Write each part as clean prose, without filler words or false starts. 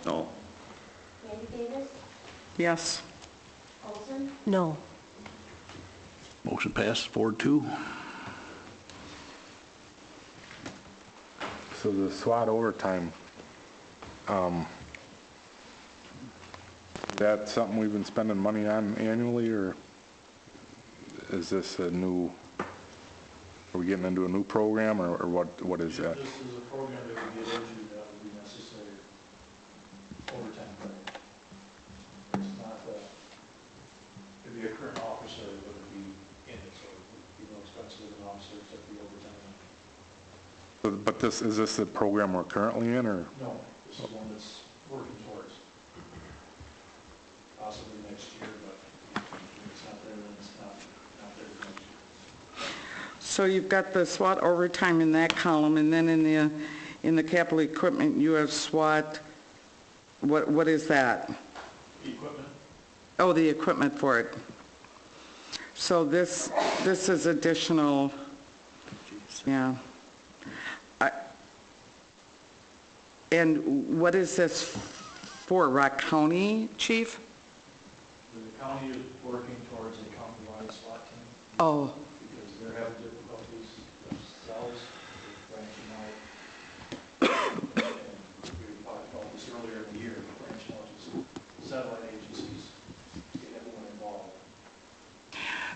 No. Andy Davis, Yes. Olson, No. Motion passed 4-2. So the SWAT overtime, that's something we've been spending money on annually, or is this a new, are we getting into a new program, or what is that? This is a program that we get into that would be necessary overtime credit. It's not, it'd be a current officer that would be in it, so it'd be no expensive as an officer except the overtime. But is this the program we're currently in, or? No, this is one that's working towards. Possibly next year, but if it's not there, then it's not there next year. So you've got the SWAT overtime in that column, and then in the capital equipment, you have SWAT, what is that? Equipment, Oh, the equipment for it. So this is additional, yeah. And what is this for, Rock County, Chief? the county is working towards a county-wide SWAT team. Oh, Because they're having difficulties themselves with branching out. And we talked about this earlier in the year, branching out to satellite agencies to get everyone involved.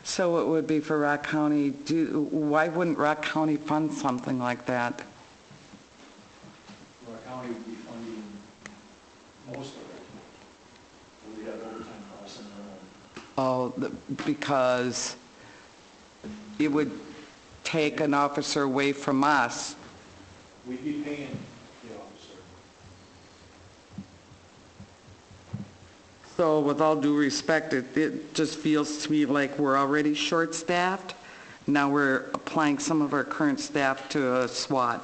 so it would be for Rock County. Why wouldn't Rock County fund something like that? Rock County would be funding most of it. We have overtime costs in their own. Oh, because it would take an officer away from us. We'd be paying the officer. So with all due respect, it just feels to me like we're already short-staffed. Now we're applying some of our current staff to a SWAT.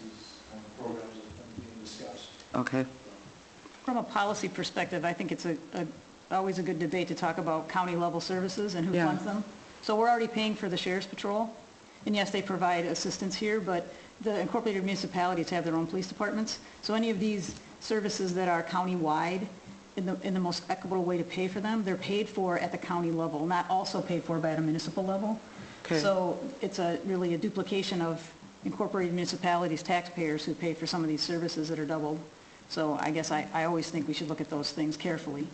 This is one of the programs that's been being discussed. Okay. From a policy perspective, I think it's always a good debate to talk about county-level services and who Yeah. funds them. So we're already paying for the Sheriff's Patrol, and yes, they provide assistance here, but the incorporated municipalities have their own police departments. So any of these services that are county-wide, in the most equitable way to pay for them, they're paid for at the county level, not also paid for by the municipal level. Okay. So it's really a duplication of incorporated municipalities, taxpayers who pay for some of these services that are doubled. So I guess I always think we should look at those things carefully.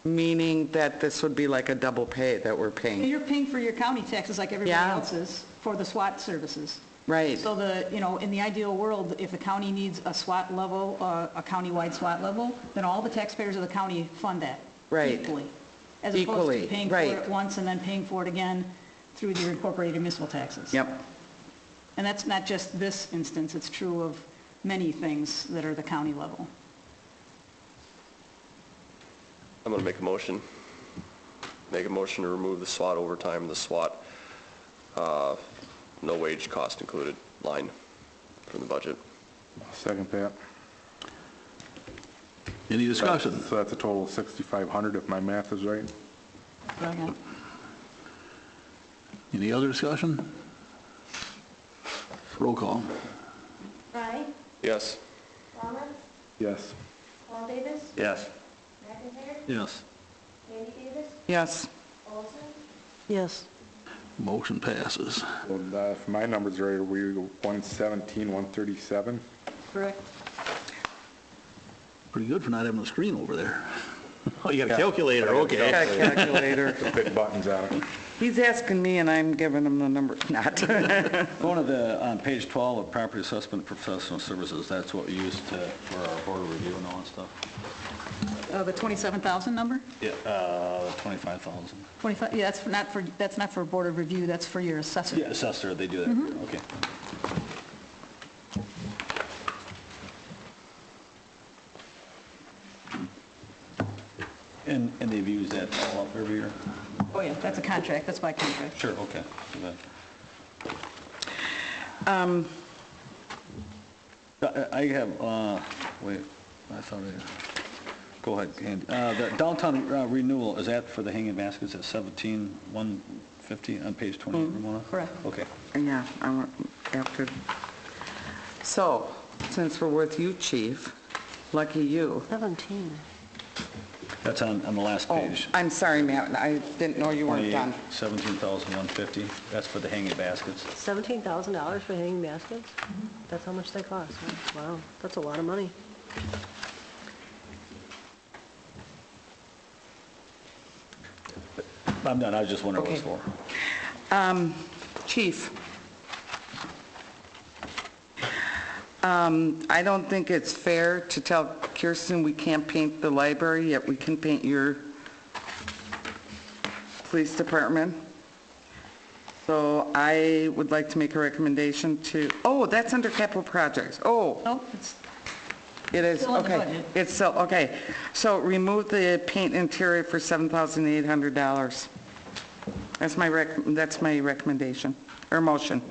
Meaning that this would be like a double pay that we're paying. You're paying for your county taxes like everybody Yeah. else is for the SWAT services. Right. So in the ideal world, if the county needs a SWAT level, a county-wide SWAT level, then all the taxpayers of the county fund that. Right. Equally. As opposed Equally, to paying for right. it once and then paying for it again through your incorporated municipal taxes. Yep. And that's not just this instance, it's true of many things that are the county level. I'm going to make a motion. Make a motion to remove the SWAT overtime, the SWAT no wage cost included line from the budget. Second that. Any discussion? So that's a total of 6,500 if my math is right? That's what I got. Any other discussion? Roll call. Fry, Yes. Palmer, Yes. Paul Davis, Yes. McIntyre, Yes. Andy Davis, Yes. Olson, Yes. Motion passes. So if my numbers are right, we're 117, 137. Correct. Pretty good for not having a screen over there. Oh, you got a Yeah. calculator, I got a okay. Got a calculator. The big buttons on it. He's asking me and I'm giving him the number. Not. Going to on page 12 of property assessment professional services, that's what we use for our board review and all that stuff. The 27,000 number? Yeah, 25,000. 25, yeah, that's not for board of review, that's for your assessor. Yeah, assessor, they do that, okay. And they've used that all up every year? Oh, yeah, that's a contract, that's by contract. Sure, okay. So that- I have, wait, I thought go ahead, Andy. The downtown renewal, is that for the hanging baskets at 17,150 on page 20, Ramona? Correct. Okay. Yeah, I want after. So, since we're with you, Chief, Lucky you. 17. That's on the last Oh, page. I'm sorry, Matt, I didn't know you weren't done. 17,150. That's for the hanging baskets. $17,000 for hanging baskets? That's how much they cost, huh? Wow, that's a lot of money. I'm done, I was just wondering what it's Okay. for. Chief, I don't think it's fair to tell Kirsten we can't paint the library, yet we can paint your police department. So I would like to make a recommendation to, oh, that's under capital projects. Oh, No, it's it is, Still in the okay. budget. It's still, okay. So remove the paint interior for $7,800. That's my recommendation, or motion.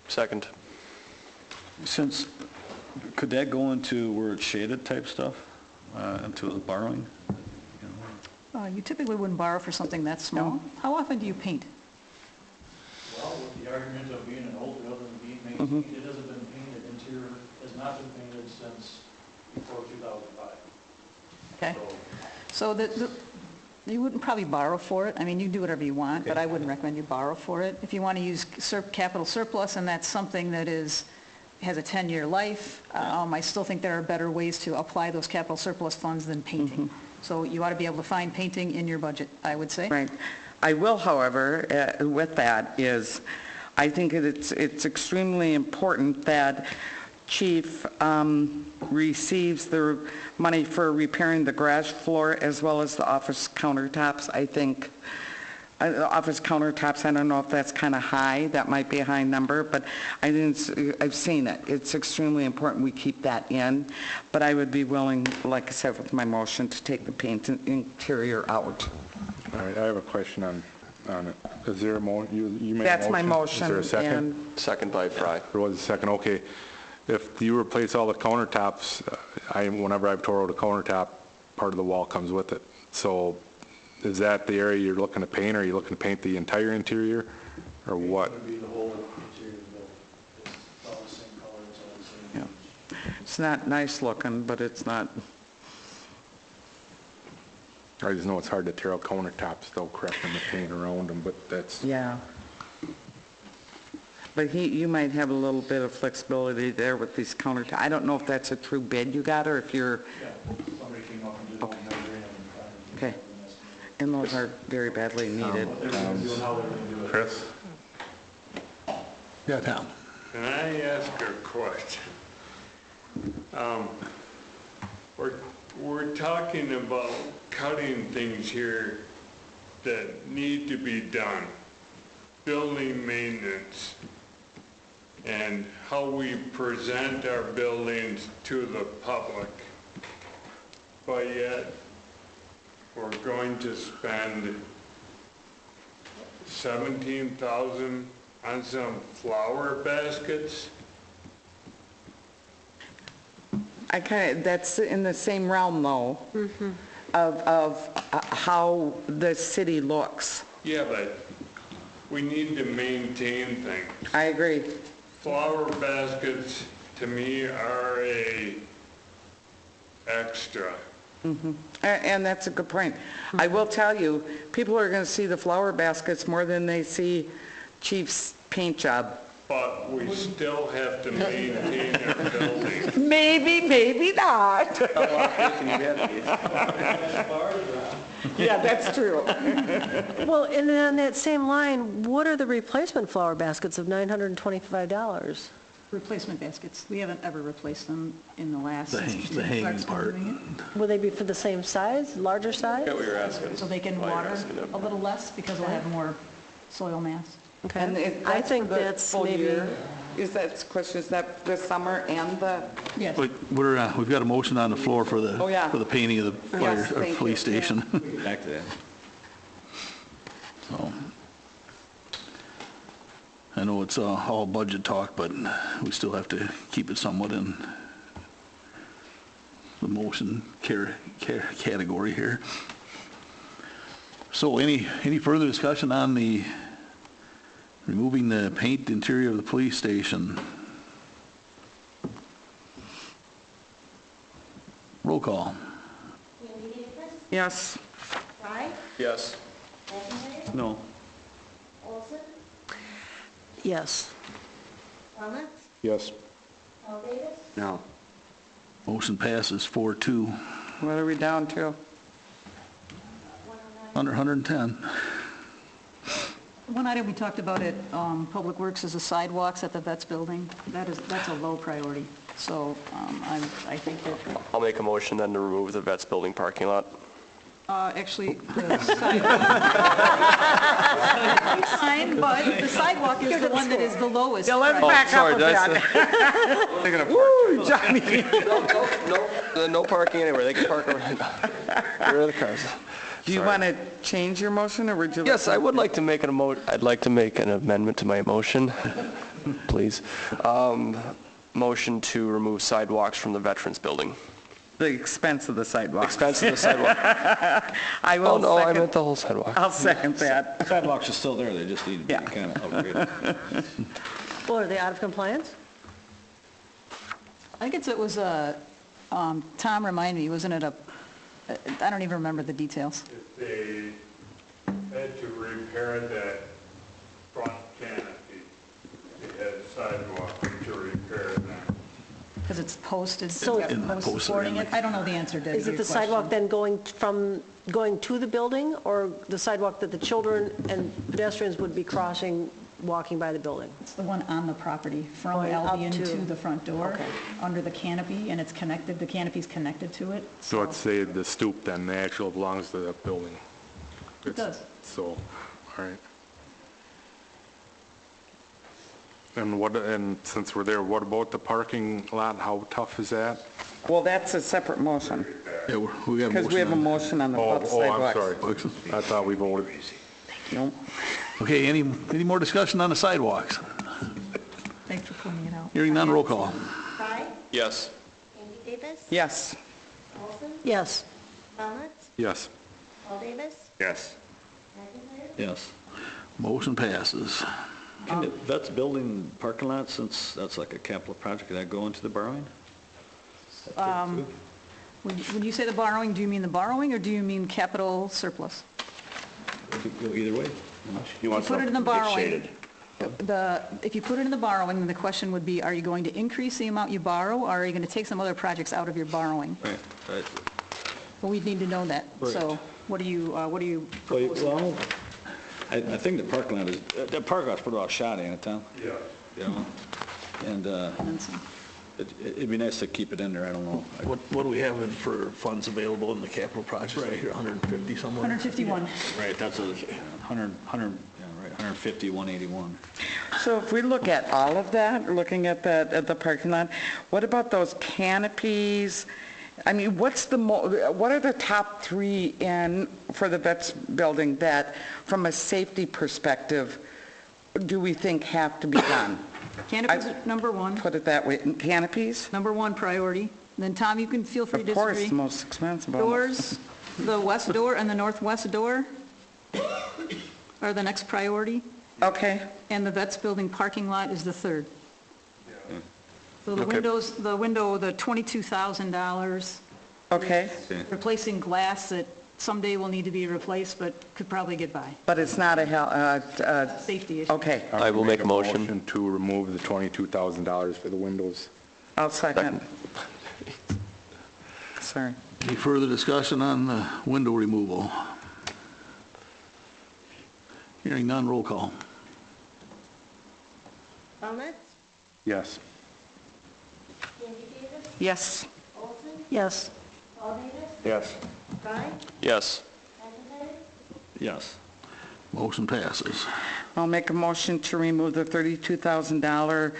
Second. Since, could that go into where it's shaded type stuff, into the borrowing? You typically wouldn't borrow for something that small. How often do you paint? Well, with the argument of being an old building, being maintained, it hasn't been painted, interior has not been painted since before 2005. Okay. So So you wouldn't probably borrow for it. I mean, you can do whatever you want, but I wouldn't recommend you borrow for it. If you want to use capital surplus, and that's something that has a 10-year life, I still think there are better ways to apply those capital surplus funds than painting. So you ought to be able to find painting in your budget, I would say. Right. I will, however, with that is, I think it's extremely important that Chief receives the money for repairing the garage floor as well as the office countertops. I think, the office countertops, I don't know if that's kind of high, that might be a high number, but I've seen it. It's extremely important we keep that in, but I would be willing, like I said with my motion, to take the paint interior out. All right, I have a question on it. Is there a you made a motion? That's my motion. Is there a second? and- Second by Fry. There was a second, okay. If you replace all the countertops, whenever I've tore out a countertop, part of the wall comes with it. So is that the area you're looking to paint, or are you looking to paint the entire interior, or what? It would be the whole interior of the building. It's all the same color, it's all the same. Yeah. It's not nice looking, but it's not, I just know it's hard to tear out countertops, though, correcting the paint around them, but that's, yeah. But you might have a little bit of flexibility there with these countertops. I don't know if that's a true bid you got, or if you're, Yeah, somebody came up and did all the measuring and okay. And those are very badly needed. what they were going to do and how they were going to do it. Chris? Yeah, Tom? Can I ask a question? We're talking about cutting things here that need to be done, building maintenance, and how we present our buildings to the public. But yet, we're going to spend $17,000 on some flower baskets? That's in the same realm, though, of how the city looks. Yeah, but we need to maintain things. I agree. Flower baskets, to me, are a extra. And that's a good point. I will tell you, people are going to see the flower baskets more than they see Chief's paint job. But we still have to maintain our buildings. Maybe, maybe not. Yeah, that's true. Well, and then on that same line, what are the replacement flower baskets of $925? Replacement baskets. We haven't ever replaced them in the last. The hanging Clark's been part. doing Will they be for the same size, larger size? Yeah, we were asking. it. So they can why you're water asking them. a little less because they'll have more soil mass. And Okay. I for think the that's full maybe, year. Is that question, is that the summer and the, Yes. But we've got a motion on the floor for Oh, yeah. the painting of the Yes, fire, thank you, police yeah. station. Back to that. So, I know it's all budget talk, but we still have to keep it somewhat in the motion category here. So any further discussion on the removing the paint interior of the police station? roll call. Andy Davis, Yes. Fry, Yes. McIntyre, No. Olson, Yes. Thomas, Yes. Paul Davis, No. Motion passes 4-2, What are we down to? under 110. One item we talked about at Public Works is the sidewalks at the Vets building. That's a low priority. So I think that, I'll make a motion then to remove the Vets building parking lot. actually, the fine, but the sidewalk is the one that is the lowest. Yeah, let's priority. back up a bit. Woo, Johnny. No parking anywhere, they can park over there. Get rid of the cars. Do you want to change your motion, or would you? Yes, I would like to make I'd like to make an amendment to my motion, please. Motion to remove sidewalks from the Veterans Building. The expense of the sidewalk. Expense of the sidewalk. I will Oh, no, I second- meant the whole sidewalk. I'll second that. Sidewalks are still there, they just need to Yeah. be kind of upgraded. Well, are they out of compliance? I think it was Tom reminded me, wasn't it I don't even remember the details. If they had to repair that front canopy, they had sidewalk to repair that. Because it's posted, So it's got In the posts posted supporting in it. the- I don't know the answer, Debbie, Is to it your the sidewalk question. then going to the building, or the sidewalk that the children and pedestrians would be crossing, walking by the building? It's the one on the property, from Going up Albion to- to the front door, Okay. under the canopy, and it's connected, the canopy's connected to it. So it's the stoop then, the actual belongs to that building. It does. So, all right. And since we're there, what about the parking lot? How tough is that? Well, that's a separate motion, Yeah, we got a because we have a motion motion on the Oh, both oh, I'm sidewalks. sorry. I thought we voted. No. Okay, any more discussion on the sidewalks? Thanks for pointing it out. Hearing none, roll call. Fry, Yes. Andy Davis, Yes. Olson, Yes. Thomas, Yes. Paul Davis, Yes. McIntyre, Yes. Motion passes. Can the Vets building parking lot, since that's like a capital project, can that go into the borrowing? When you say the borrowing, do you mean the borrowing, or do you mean capital surplus? It could go either way. If you put it in the borrowing, if you put it in the borrowing, then the question would be, are you going to increase the amount you borrow, or are you going to take some other projects out of your borrowing? Right, right. Well, we'd need to know that. So Right. what do you proposing? Well, I think the parking lot is, that parking lot's pretty well shot, ain't it, Tom? Yeah. You know, and And then some. it'd be nice to keep it in there, I don't know. What do we have in for funds available in the capital projects right here, 150 somewhere? 151. Right, that's a 150, 181. So if we look at all of that, looking at that, at the parking lot, what about those canopies? I mean, what are the top three for the Vets building that, from a safety perspective, do we think have to be done? Canopies are number one, Put it that way, canopies? number one priority. Then, Tom, you can feel free to Of course, disagree. the most expensive. almost. Doors, the west door and the northwest door are the next priority, Okay, and the Vets building parking lot is the third. So the Okay. windows, the $22,000, okay, replacing glass that someday will need to be replaced, but could probably get by. but it's not Safety issue. okay, I will make a motion. To remove the $22,000 for the windows. I'll second. Sorry. Any further discussion on the window removal? Hearing none, roll call. Thomas, Yes. Andy Davis, Yes. Olson, Yes. Paul Davis, Yes. Fry, Yes. McIntyre, Yes. Motion passes. I'll make a motion to remove the $32,000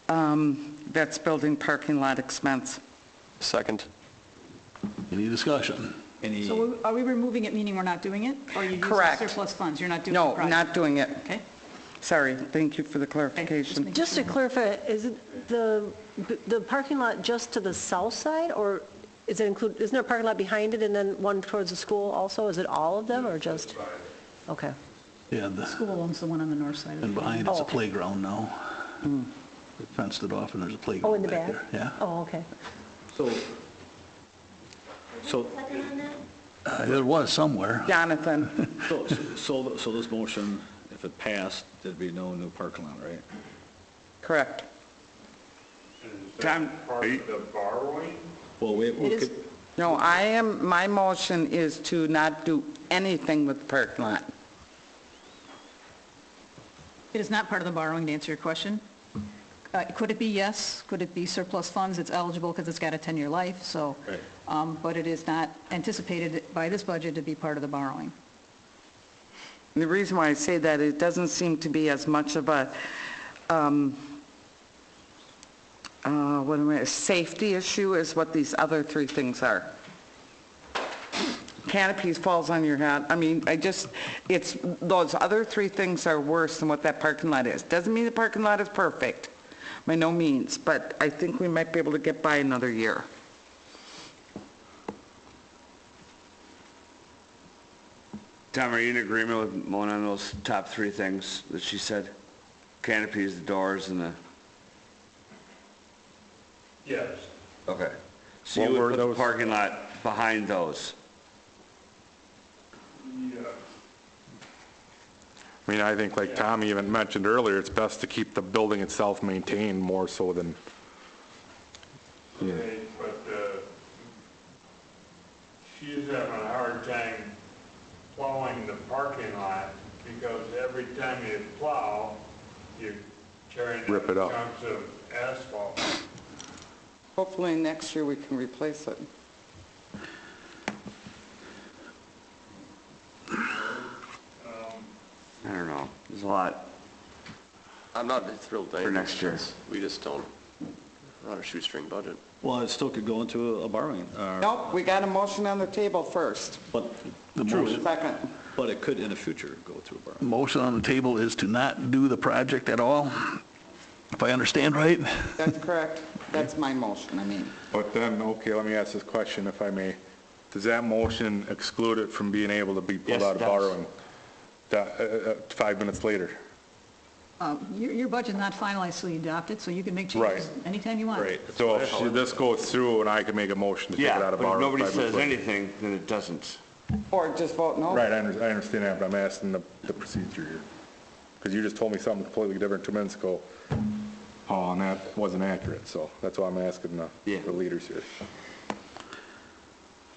Vets building parking lot expense. Second. Any discussion? Any, So are we removing it, meaning we're not doing it? Or are you using Correct. surplus funds? You're not doing the No, project? not doing it. Okay. Sorry, thank you for the clarification. Just to clarify, is it the parking lot just to the south side, or is it include, isn't there a parking lot behind it and then one towards the school also? Is it all of them, or just? Okay. Yeah, School owns the one on the north side of the and building. behind it's a okay. playground now. They fenced it off and there's a playground Oh, in the back back? there. Yeah. Oh, okay. so So- Second on that? There was somewhere. Jonathan, So this motion, if it passed, there'd be no new parking lot, right? correct. Is that part of the borrowing? Well, we It is- could, No, my motion is to not do anything with the parking lot. It is not part of the borrowing, to answer your question. Could it be? Yes. Could it be surplus funds? It's eligible because it's got a 10-year life, so. Right. But it is not anticipated by this budget to be part of the borrowing. And the reason why I say that, it doesn't seem to be as much of a, safety issue as what these other three things are. Canopies falls on your head. I mean, it's, those other three things are worse than what that parking lot is. Doesn't mean the parking lot is perfect, by no means, but I think we might be able to get by another year. Tom, are you in agreement with one on those top three things that she said? Canopies, the doors, and the... Yes. Okay. So What you were would put the those? parking lot behind those? Yeah. I mean, I think like Tom even mentioned earlier, it's best to keep the building itself maintained more so than, Okay, but she's having a hard time plowing the parking lot because every time you plow, you're tearing Rip it up. chunks of asphalt. Hopefully next year we can replace it. I don't know. There's a lot. I'm not thrilled with For any next year. of this. We just don't, we're on a shoestring budget. well, it still could go into a borrowing, Nope, we got a motion on the table first. but, Second. but it could in the future go to a borrowing. Motion on the table is to not do the project at all, if I understand right. That's correct. That's my motion, I mean. but then, okay, let me ask this question if I may. Does that motion exclude it from being able to be pulled Yes, out it of does. borrowing 5 minutes later? Your budget's not finalized, so you adopt it, so you can make changes Right. anytime you want. Right, so if this goes through and I can make a motion to take it Yeah, out but of if borrowing. nobody 5 minutes says later. anything, then it doesn't. Or just vote no? Right, I understand that, but I'm asking the procedure here. Because you just told me something completely different 2 minutes ago, Paul, and that wasn't accurate, so that's why I'm asking the leaders here.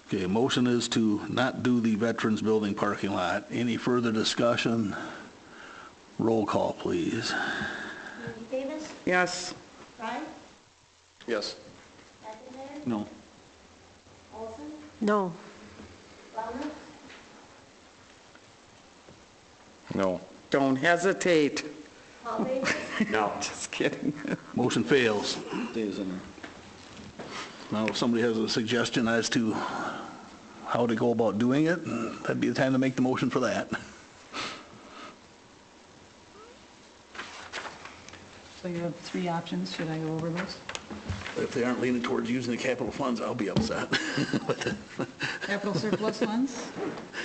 Okay, motion is to not do the Veterans Building parking lot. Any further discussion? Roll call, please. Andy Davis? Yes. Frye? Yes. McIntyre? No. Olson? No. Wellman? No. Don't hesitate. Paul Davis? No. Just kidding. Motion fails. Days in there. Now, if somebody has a suggestion as to how to go about doing it, that'd be the time to make the motion for that. So you have three options. Should I go over those? But if they aren't leaning towards using the capital funds, I'll be upset. Capital surplus funds,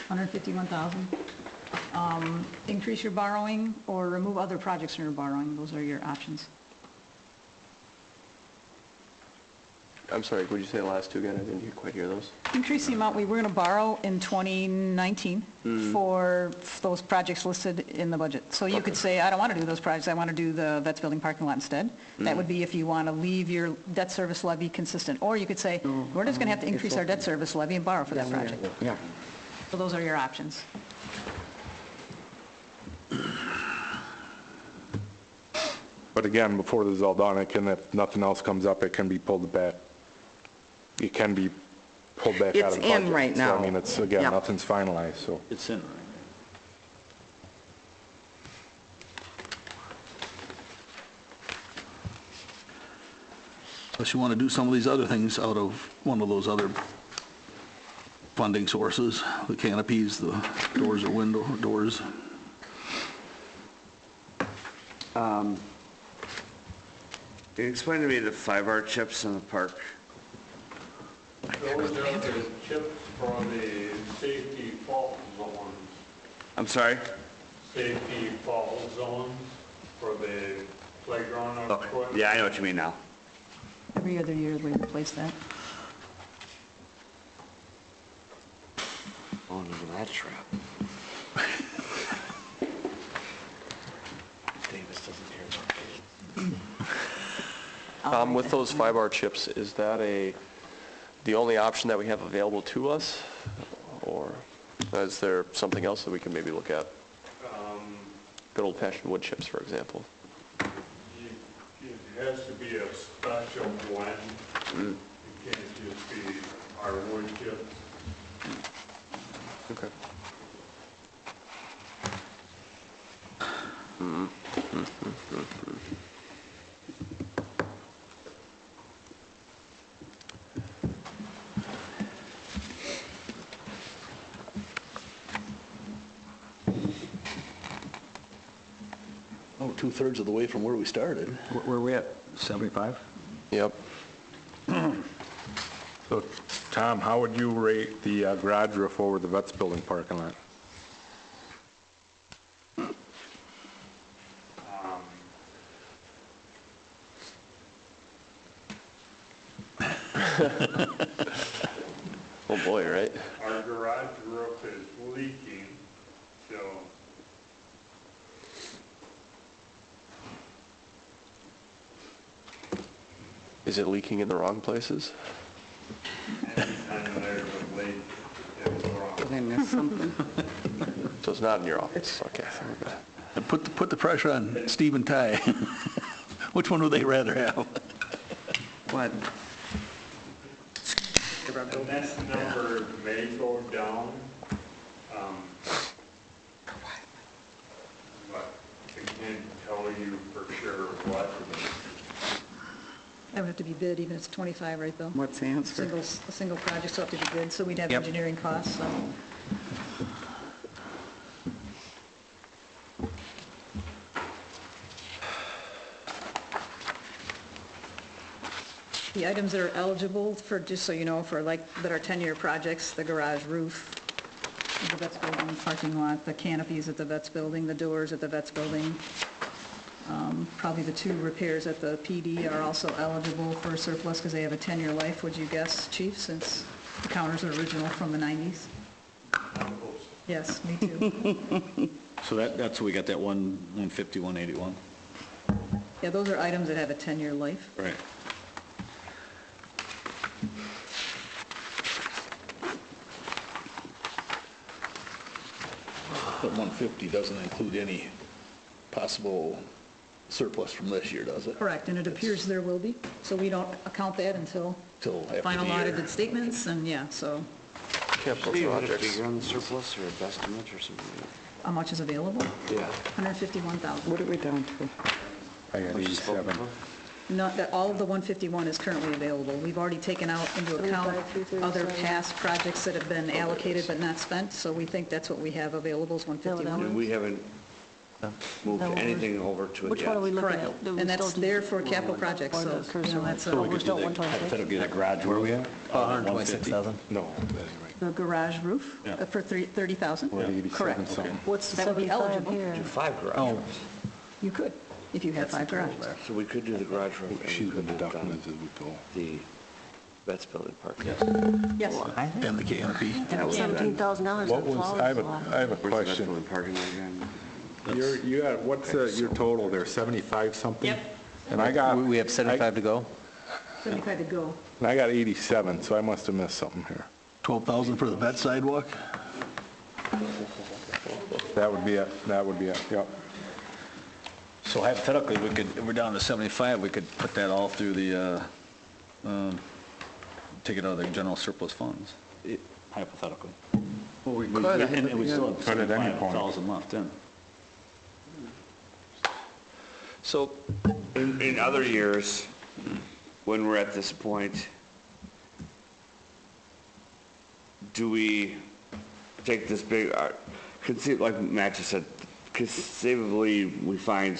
151,000. Increase your borrowing or remove other projects from your borrowing. Those are your options. I'm sorry, would you say the last two again? I didn't quite hear those. Increase the amount we were going to borrow in 2019 for those projects listed in the budget. So you could say, I don't want to do those projects, I want to do the Vets Building parking lot instead. That would be if you want to leave your debt service levy consistent. Or you could say, we're just going to have to increase our debt service levy and borrow for that project. Yeah. So those are your options. But again, before this is all done, if nothing else comes up, it can be pulled back. It can be pulled back out of the budget. It's in right So, now. I mean, it's, again, Yeah. nothing's finalized, so. It's in, right? Unless you want to do some of these other things out of one of those other funding sources, the canopies, the doors or window doors. Explain to me the 5R chips in the park. Those are the chips for the safety fault zones. I'm sorry? Safety fault zones for the playground Okay. equipment. Yeah, I know what you mean now. Every other year we replace that. rat trap. Davis doesn't care about kids. With those 5-bar chips, is that the only option that we have available to us? Or is there something else that we can maybe look at? Good old-fashioned wood chips, for example. It has to be a special blend. It can't just be our wood chips. Okay. Oh, we're 2/3 of the way from where we started. Where are we at? 75? Yep. So, Tom, how would you rate the garage roof over the Vets Building parking lot? Oh, boy, right? Our garage roof is leaking, so Is it leaking in the wrong places? anytime there's a leak, it's wrong. Did I miss something? So it's not in your office? Okay. we're good. And put the pressure on Steve and Ty. Which one would they rather have? What? And that number may go down, but I can't tell you for sure what. That would have to be bid, even if it's 25, right, Bill? What's the answer? A single project, so have to be bid, so we'd have Yep. engineering costs, so. The items that are eligible for, just so you know, for like, that are 10-year projects, the garage roof, the Vets Building parking lot, the canopies at the Vets Building, the doors at the Vets Building. Probably the 2 repairs at the PD are also eligible for surplus because they have a 10-year life, would you guess, Chief, since the counters are original from the 90s? Yes, me too. So that's, we got that 150, 181? Yeah, those are items that have a 10-year life. Right. But 150 doesn't include any possible surplus from this year, does it? Correct, and it appears there will be, so we don't account that until Till after the final year. audited statements, and yeah, so Capital Do you have a projects. figure on the surplus or a estimate or something? how much is available? Yeah. 151,000. What are we down to? I got What's the spoken 87. for? Not that, all of the 151 is currently available. We've already taken out into account 75, other 337. past projects that have been allocated but not spent, so we think that's what we have available is 151. And we haven't moved No, anything over to it Which one are yet. we looking Correct, at? Do we and still that's do- there for capital projects, or the so, cursor you know, one? that's Oh, a, we're still at 126? Hypothetically, the garage. Where are we at? 150. No, that ain't right. the garage roof Yeah. For 30,000? We're at 87 Correct. something. What's the That would be 75 eligible. here? Do 5 garage Oh. roofs. You could, if you had 5 garages. So we could do the garage roof. and She's we been could have deducting done as we go. The Vets Building park. Yes. And the canopy. $17,000 What in was, flowers. I have is a lot. I have a Where's the Vets question. Building parking lot again? You got, what's your total there, 75 something? Yep. And I got. We have 75 to go? 75 to go. And I got 87, so I must have missed something here. 12,000 for the vet sidewalk? That would be it, yep. So hypothetically, we could, if we're down to 75, we could put that all through the, take it out of the general surplus funds, hypothetically. Well, we could. And we still have Could at any point. 75,000 left in. So, In other years, when we're at this point, do we take this big, like Matt just said, conceivably, we find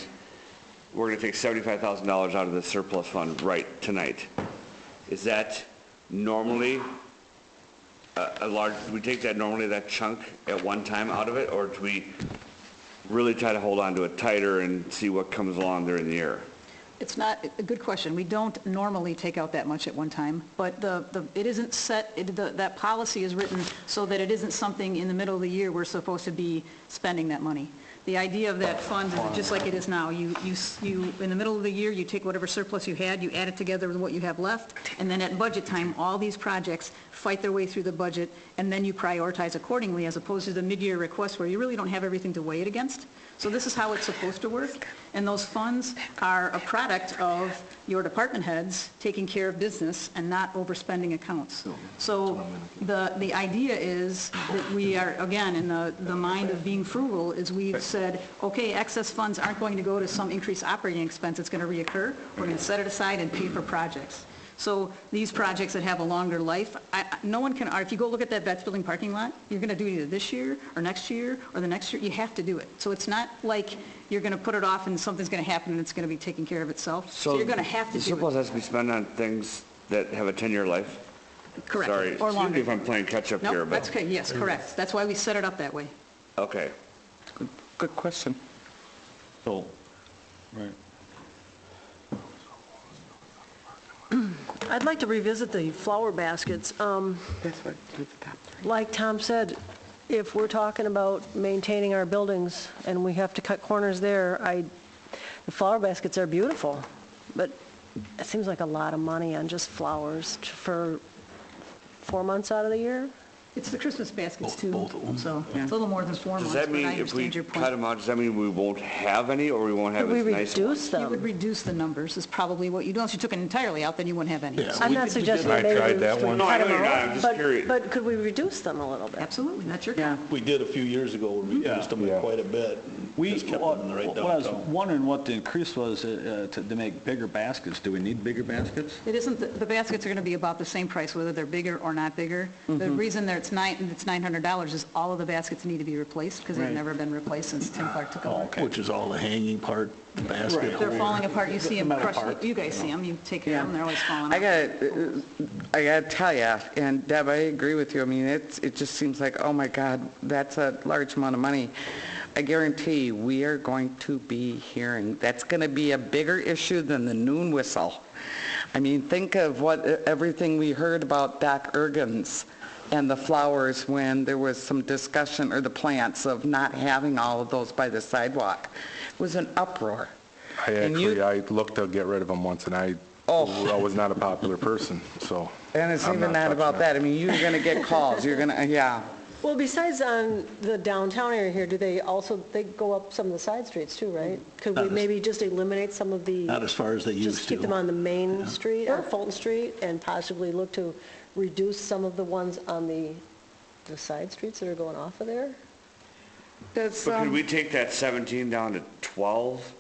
we're going to take $75,000 out of the surplus fund right tonight. Is that normally a large, do we take that normally, that chunk at one time out of it, or do we really try to hold on to it tighter and see what comes along during the year? It's not, a good question. We don't normally take out that much at one time, but it isn't set, that policy is written so that it isn't something in the middle of the year we're supposed to be spending that money. The idea of that fund is just like it is now. You, in the middle of the year, you take whatever surplus you had, you add it together with what you have left, and then at budget time, all these projects fight their way through the budget, and then you prioritize accordingly, as opposed to the mid-year request where you really don't have everything to weigh it against. So this is how it's supposed to work, and those funds are a product of your department heads taking care of business and not overspending accounts. So the idea is that we are, again, in the mind of being frugal, is we've said, okay, excess funds aren't going to go to some increased operating expense that's going to reoccur. We're going to set it aside and pay for projects. So these projects that have a longer life, no one can, if you go look at that Vets Building parking lot, you're going to do it either this year or next year or the next year. You have to do it. So it's not like you're going to put it off and something's going to happen and it's going to be taking care of itself. So you're going to have to the do surplus it. has to be spent on things that have a 10-year life? Correct. Sorry, Or excuse me longer. if I'm playing catch-up here, No, but... that's okay. Yes, correct. That's why we set it up that way. Okay. Good question. So, right. I'd like to revisit the flower baskets. That's what, do the top three. Like Tom said, if we're talking about maintaining our buildings and we have to cut corners there, the flower baskets are beautiful, but it seems like a lot of money on just flowers for 4 months out of the year. It's the Christmas baskets too. Both of them. So it's a little more than 4 months, Does that but mean I if we understand your cut point. them out, does that mean we won't have any, or we won't have Could we as nice ones? reduce You would them? reduce the numbers is probably what you do. Unless you took it entirely out, then you wouldn't have any. Yeah. So I'm we not could- suggesting I maybe tried we that cut one. No, I know them you're not. out, I'm just curious. but could we reduce them a little bit? Absolutely, that's your Yeah. call. We did a few years ago, we reduced them Yeah. quite a bit. Just kept them in the right What I was downtown. wondering what the increase was to make bigger baskets. Do we need bigger baskets? It isn't, the baskets are going to be about the same price, whether they're bigger or not bigger. The reason that it's $900 is all of the baskets need to be replaced because they've Right. never been replaced since Tim Clark took over. Which is all the hanging part, the basket. They're falling apart. You see them metal crushed. part. You guys see them. You take care of them. They're always falling I apart. gotta tell you, and Deb, I agree with you. I mean, it just seems like, oh my God, that's a large amount of money. I guarantee we are going to be hearing, that's going to be a bigger issue than the noon whistle. I mean, think of everything we heard about Doc Ergens and the flowers when there was some discussion, or the plants, of not having all of those by the sidewalk. It was an uproar. I looked to get rid of them once, and I was not a popular person, so... And it's I'm even not touching about that. I mean, you're going to get calls. You're going to, yeah. Well, besides on the downtown area here, they go up some of the side streets too, right? Could we Not as- maybe just eliminate some of the... Not as far as they used to. Just keep them on the main street, or Fulton Street, and possibly look to reduce some of the ones on the side streets that are going off of there? Does, But could we take that 17 down to 12?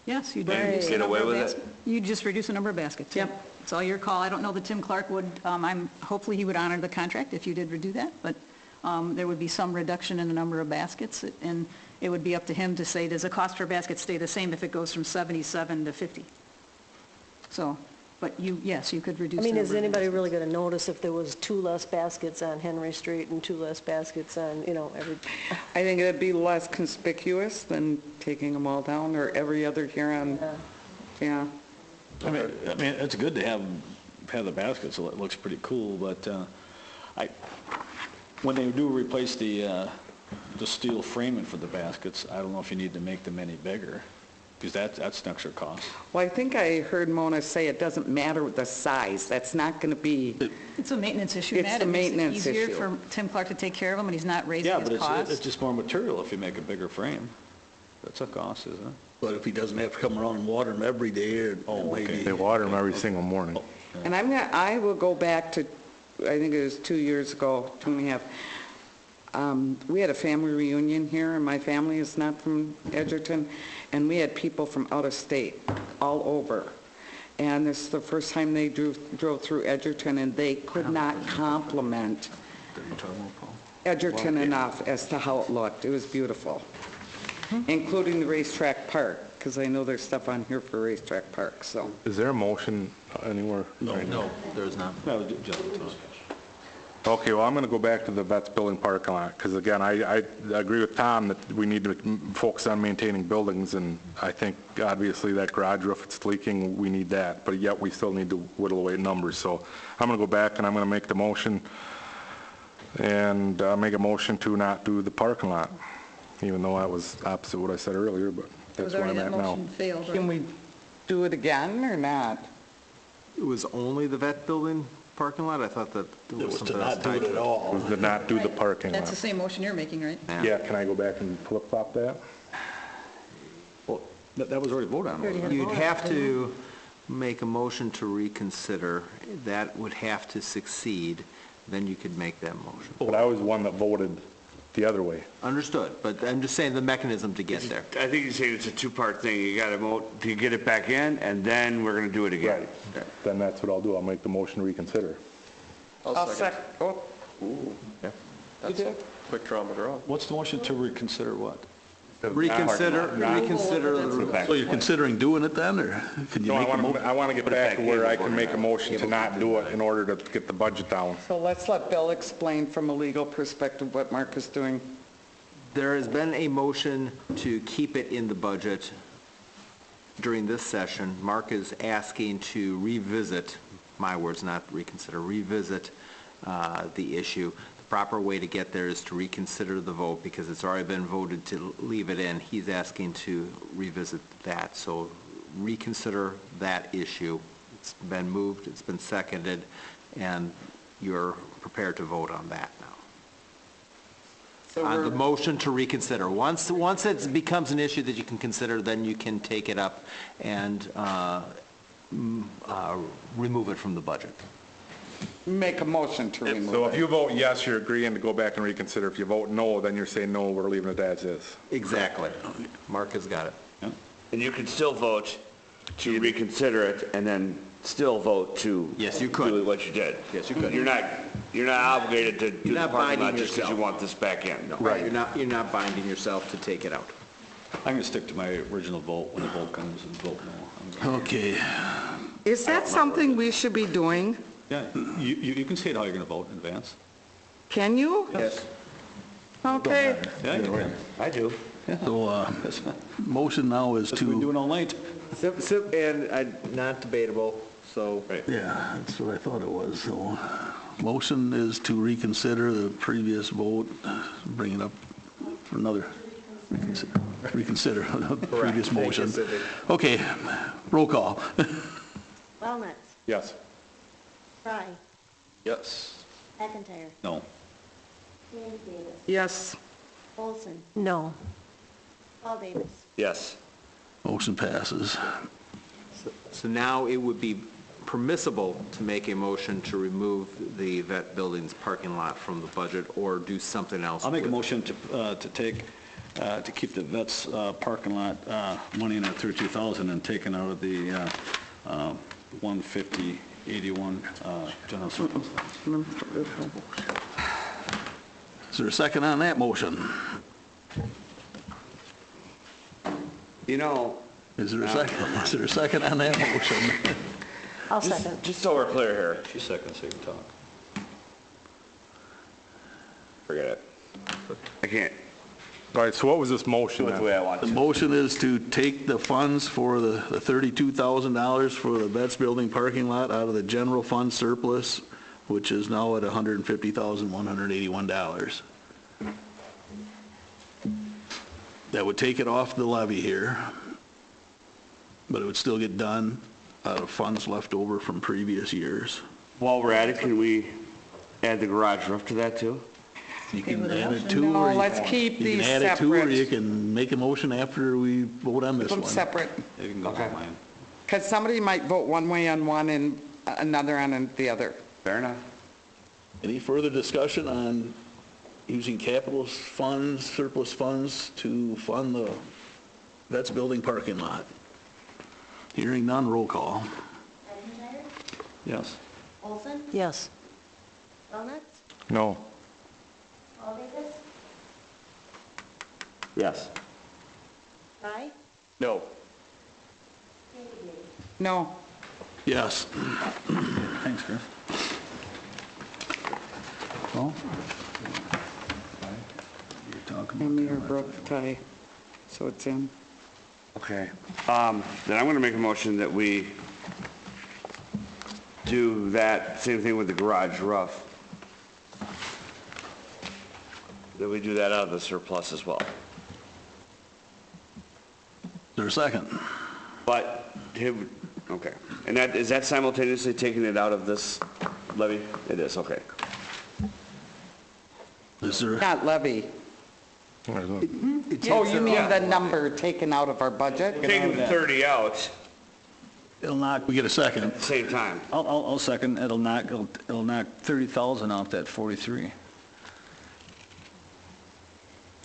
Yes, you'd Right. reduce the Get number away of with it? baskets. You'd just reduce the number of baskets. Yep. It's all your call. I don't know that Tim Clark would, hopefully he would honor the contract if you did do that, but there would be some reduction in the number of baskets, and it would be up to him to say, does the cost per basket stay the same if it goes from 77 to 50? So, but yes, you could reduce I the mean, number is of anybody baskets. really going to notice if there was 2 less baskets on Henry Street and 2 less baskets on, every... I think it'd be less conspicuous than taking them all down, or every other here on, yeah. I mean, it's good to have the baskets, so it looks pretty cool, but when they do replace the steel framing for the baskets, I don't know if you need to make them any bigger, because that's an extra cost. Well, I think I heard Mona say it doesn't matter the size. That's not going to be, It's a maintenance issue, It's Matt. a It makes it maintenance easier issue. for Tim Clark to take care of them, and he's not raising Yeah, his but cost. it's just more material if you make a bigger frame. That's a cost, isn't it? But if he doesn't have to come around and water them every day, or maybe... They water them every single morning. and I will go back to, I think it was 2 years ago, 2.5. We had a family reunion here, and my family is not from Edgerton, and we had people from out of state, all over. And this is the first time they drove through Edgerton, and they could not compliment Edgerton enough as to how it looked. It was beautiful, including the racetrack park, because I know there's stuff on here for racetrack park, so. Is there a motion anywhere? No, there's not. No, just Okay, well, I'm going to go back to the vets building parking lot, because again, I agree with Tom that we need to focus on maintaining buildings, and I think obviously that garage roof, it's leaking, we need that, but yet we still need to whittle away numbers. So I'm going to go back and I'm going to make the motion, and make a motion to not do the parking lot, even though that was opposite what I said earlier, but that's where I'm at now. Failed, Can we do it again or not? It was only the vet building parking lot? I thought that there It was was to something else not do tied it to at it. all. Was to not do the parking That's the lot. same motion you're making, right? Yeah, can I go back and flip-flop that? Well, that was already voted on. You'd have to make a motion to reconsider. That would have to succeed, then you could make that motion. But I was one that voted the other way. Understood, but I'm just saying the mechanism to get there. I think you're saying it's a two-part thing. You gotta vote to get it back in, and then we're gonna do it again. Then that's what I'll do, I'll make the motion to reconsider. I'll second. Oh, That's a quick draw McGraw. What's the motion to reconsider what? Reconsider the So you're considering doing it then, or can you No, make a motion? I want to get Put it back back to in where I before can we make a motion to not do it in order to get the budget down. so let's let Bill explain from a legal perspective what Mark is doing. There has been a motion to keep it in the budget during this session. Mark is asking to revisit, my words, not reconsider, revisit the issue. The proper way to get there is to reconsider the vote because it's already been voted to leave it in. He's asking to revisit that. So reconsider that issue. It's been moved, it's been seconded, and you're prepared to vote on that now. So The we're, motion to reconsider. Once it becomes an issue that you can consider, then you can take it up and remove it from the budget. make a motion to So remove if it. you vote yes, you're agreeing to go back and reconsider. If you vote no, then you're saying no, we're leaving it as is. Exactly. Mark has got it. And you can still vote to reconsider it, and then still vote to. Yes, you could. Do what you did. Yes, you could. You're not obligated to do the not parking lot binding just because you yourself. want this back in. No. Right. You're not binding yourself to take it out. I'm going to stick to my original vote when the vote comes and vote no. I'm gonna- Okay, Is that something we should be doing? Yeah, you can state how you're going to vote in advance. Can you? Yes, Okay. Yeah, you can. I do. so, motion now is That's what we're to, doing all night. And not debatable, so. yeah, that's what I thought it was, so, motion is to reconsider the previous vote, bring it up for another, reconsider the previous motion. Okay, roll call. Wellnuts, Yes. Fry, Yes. McIntyre, No. Sandy Davis, Yes. Olson, No. Paul Davis. Yes. Motion passes. So now it would be permissible to make a motion to remove the vet building's parking lot from the budget or do something else. I'll make a with it. motion to keep the vets parking lot money in at 32,000 and taken out of the 15081 general surplus. Is there a second on that motion? You know, Is there a second? Is there a second on that motion? I'll second. just so we're clear here, She's second, so you can talk. forget it. I can't All right, so what was this motion do it the then? way I want The to. motion is to take the funds for the $32,000 for the vets building parking lot out of the general fund surplus, which is now at $150,181. That would take it off the levy here, but it would still get done out of funds left over from previous years. While we're at it, can we add the garage roof to that too? You can add it to, No, or let's keep you these can add it to, or you separate. can make a motion after we vote on this Keep them one. separate, You can go Okay. with mine. because somebody might vote one way on one and another on the other. Fair enough. Any further discussion on using capital funds, surplus funds to fund the vets building parking lot? Hearing none, roll call. McIntyre, Yes. Olson, Yes. Wellnuts, No. Paul Davis, Yes. Fry, No. Sandy Davis. No. Yes. Thanks, Chris. Paul? You're talking about Amy that or last Brooke tie, so it's in. Okay. Then I'm going to make a motion that we do that, same thing with the garage roof. That we do that out of the surplus as well. Is there a second? But, okay. And that, is that simultaneously taking it out of this levy? It is, okay. Is there, Not levy. Oh, you mean the number taken out of our budget? Taking the 30 out it'll knock, we get a second. at the same time. I'll second, it'll knock 30,000 off that 43.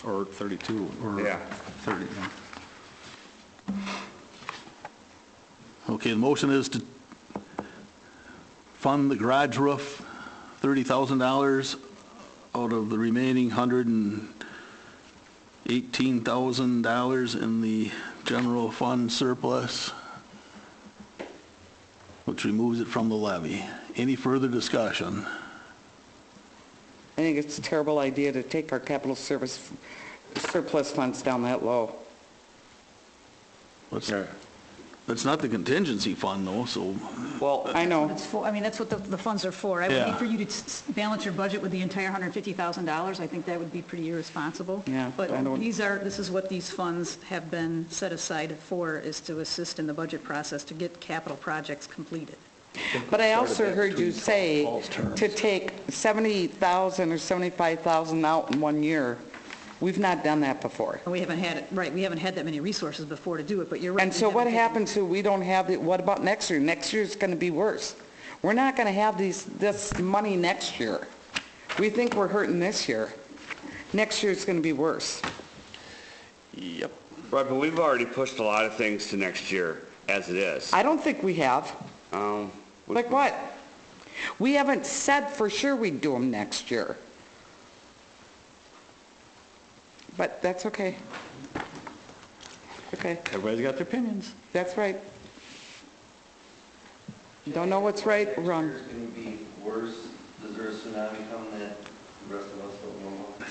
Or 32, or Yeah. 30, yeah. Okay, the motion is to fund the garage roof, $30,000 out of the remaining $118,000 in the general fund surplus, which removes it from the levy. Any further discussion? I think it's a terrible idea to take our capital service surplus funds down that low. That's not the contingency fund though, so, Well, I know. It's for, I mean, that's what the funds are for. I would Yeah. hate for you to balance your budget with the entire $150,000. I think that would be pretty irresponsible. Yeah, But I don't- this is what these funds have been set aside for, is to assist in the budget process to get capital projects completed. But I also heard you say to take 70,000 or 75,000 out in 1 year. We've not done that before. And we haven't had it, right, we haven't had that many resources before to do it, but you're right. And so what happens if we don't have it, what about next year? Next year's going to be worse. We're not going to have this money next year. We think we're hurting this year. Next year's going to be worse. Yep. right, but we've already pushed a lot of things to next year as it is. I don't think we have. Like what? We haven't said for sure we'd do them next year. But that's okay. Okay, Everybody's got their opinions. that's right. Don't know what's right or wrong. It's going to be worse. Does there a tsunami come that the rest of us don't know about?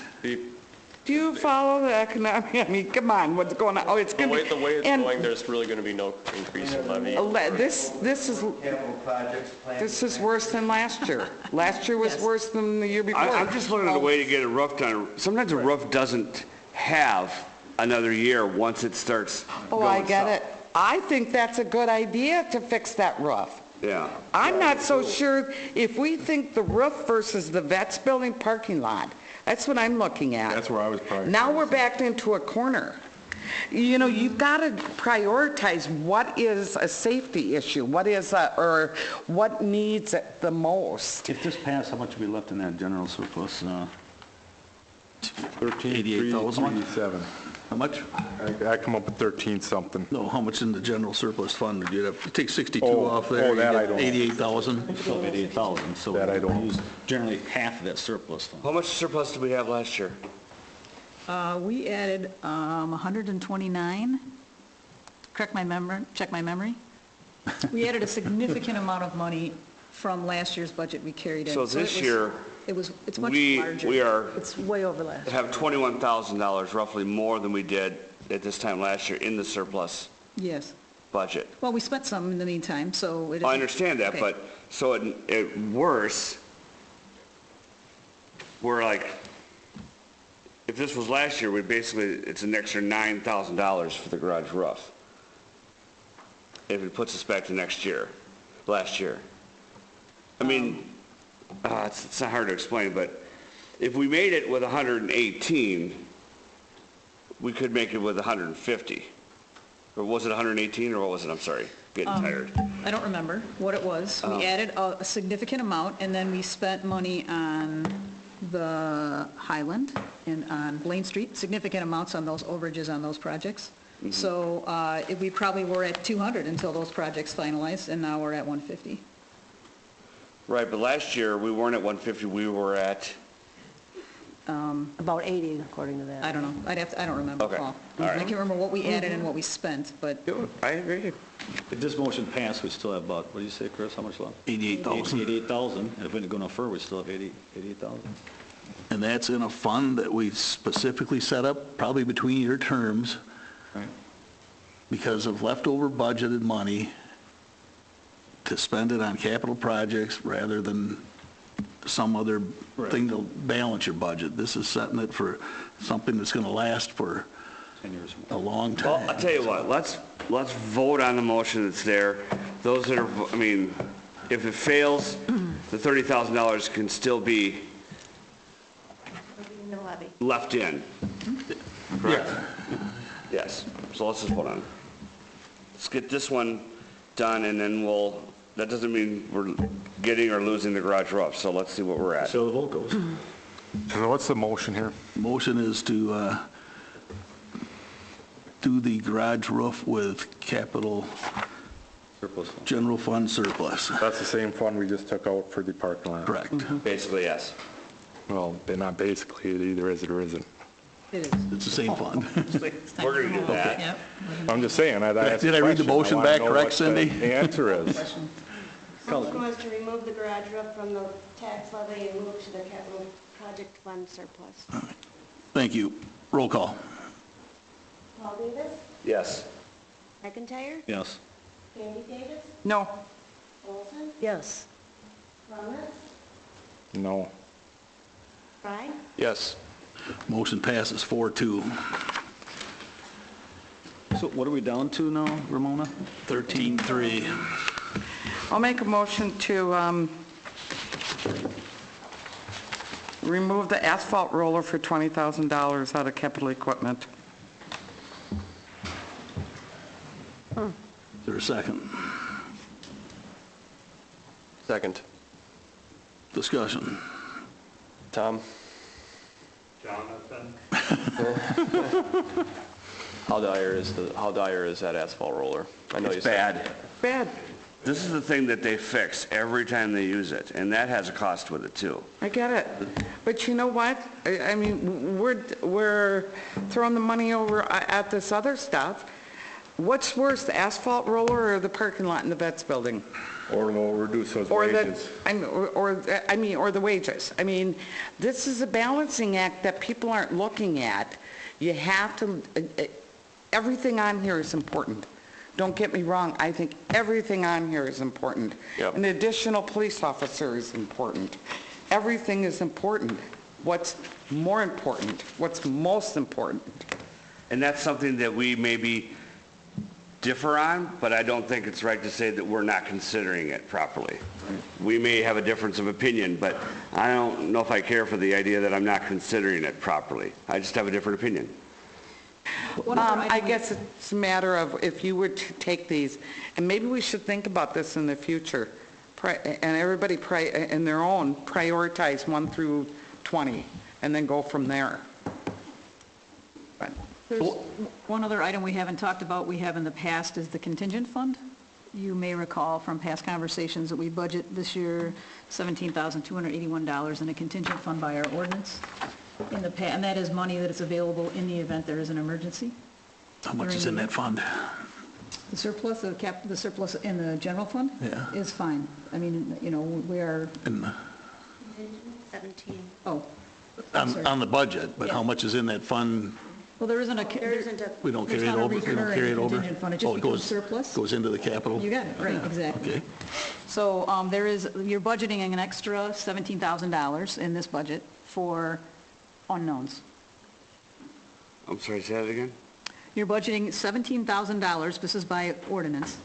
Do you follow the economic, I mean, come on, what's going on? Oh, it's The going to way, be. the way it's and going, there's really going to be no increase in levy. This is, Capital projects planned. this is worse than last year. Last year was Yes. worse than the year before. I'm just looking at a way to get a roof done. Sometimes a roof doesn't have another year once it starts Oh, going I get south. it. I think that's a good idea to fix that roof. Yeah. I'm not so sure if we think the roof versus the Vets Building parking lot. That's what I'm looking at. That's where I was probably. Now we're backed into a corner. You know, you've got to prioritize what is a safety issue, what is, or what needs it the most. If this passed, how much would be left in that general surplus? 13,387. How much? I come up with 13 something. No, how much in the general surplus fund did you have? You take 62 Oh, off there, oh, you that I get don't. 88,000. Still 88,000, so That I don't. we use generally half of that surplus fund. How much surplus did we have last year? We added 129, check my memory. We added a significant amount of money from last year's budget we carried in. So it this was- year, it's much we larger. It's way over last. have $21,000 roughly more than we did at this time last year in the surplus Yes. budget. Well, we spent some in the meantime, so it. I understand that, Okay. but, so it worse, we're like, if this was last year, it's an extra $9,000 for the garage roof. If it puts us back to last year. I mean, it's not hard to explain, but if we made it with 118, we could make it with 150. Or was it 118, or what was it? I'm sorry, getting tired. I don't remember what it was. We added a significant amount, and then we spent money on the Highland and on Blaine Street, significant amounts on those overages on those projects. So we probably were at 200 until those projects finalized, and now we're at 150. Right, but last year, we weren't at 150, we were at About 80, according to that. I don't know, I don't remember, Okay. Paul. All right. I can't remember what we added and what we spent, but I agree. If this motion passed, we still have about, what do you say, Chris, how much left? 88,000. 88,000. If we go no further, we still have 88,000. And that's in a fund that we specifically set up, probably between your terms, Right. because of leftover budgeted money to spend it on capital projects rather than some other thing to balance your budget. This is setting it for something that's going to last for 10 years. a long Well, time. I'll tell you what, let's vote on the motion that's there. Those that are, I mean, if it fails, the $30,000 can still be In the levy. left in. Correct? Yes, so let's just vote on it. Let's get this one done, and then that doesn't mean we're getting or losing the garage roof, so let's see what we're at. So the vote goes. So what's the motion here? Motion is to do the garage roof with capital Surplus fund. general fund surplus. That's the same fund we just took out for the parking lot. Correct. Basically, yes. Well, not basically, it either is or isn't. it is. It's the same fund. We're gonna do that. Yep. I'm just saying, I asked Did I read the motion wanna back know correct, what Cindy? The answer is. Motion was to remove the garage roof from the tax levy and move to the capital project fund surplus. Thank you. Roll call. Paul Davis? Yes. McIntyre? Yes. Andy Davis? No. Olson? Yes. Roberts? No. Fry? Yes. Motion passes 4-2. So what are we down to now, Ramona? 13-3. I'll make a motion to remove the asphalt roller for $20,000 out of capital equipment. Is there a second? Second. Discussion. Tom? Jonathan? How dire is that asphalt roller? I know you It's said. bad. Bad. This is the thing that they fix every time they use it, and that has a cost with it, too. I get it. But you know what? I mean, we're throwing the money over at this other stuff. What's worse, the asphalt roller or the parking lot in the vets building? Or we'll reduce those Or wages. or the wages. I mean, this is a balancing act that people aren't looking at. You have to, everything on here is important. Don't get me wrong, I think everything on here is important. Yep. An additional police officer is important. Everything is important. What's more important? What's most important? And that's something that we maybe differ on, but I don't think it's right to say that we're not considering it properly. We may have a difference of opinion, but I don't know if I care for the idea that I'm not considering it properly. I just have a different opinion. I guess it's a matter of if you were to take these, and maybe we should think about this in the future, and everybody in their own prioritize 1 through 20, and then go from there. But There's one other item we haven't talked about, we have in the past, is the contingent fund. You may recall from past conversations that we budget this year $17,281 in a contingent fund by our ordinance. And that is money that is available in the event there is an emergency. How much is in that fund? The surplus, the surplus in the general fund Yeah. is fine. I mean, you know, we are, In the- 17. oh, I'm sorry. On the budget, but how Yeah. much is in that fund? Well, there isn't There isn't a, We don't There's carry it not a over? We don't recurring carry it over? contingent fund. It just Oh, becomes goes- surplus. Goes into the capital? You got it, right, exactly. Okay. So you're budgeting an extra $17,000 in this budget for unknowns. I'm sorry, say that again? You're budgeting $17,000, this is by ordinance.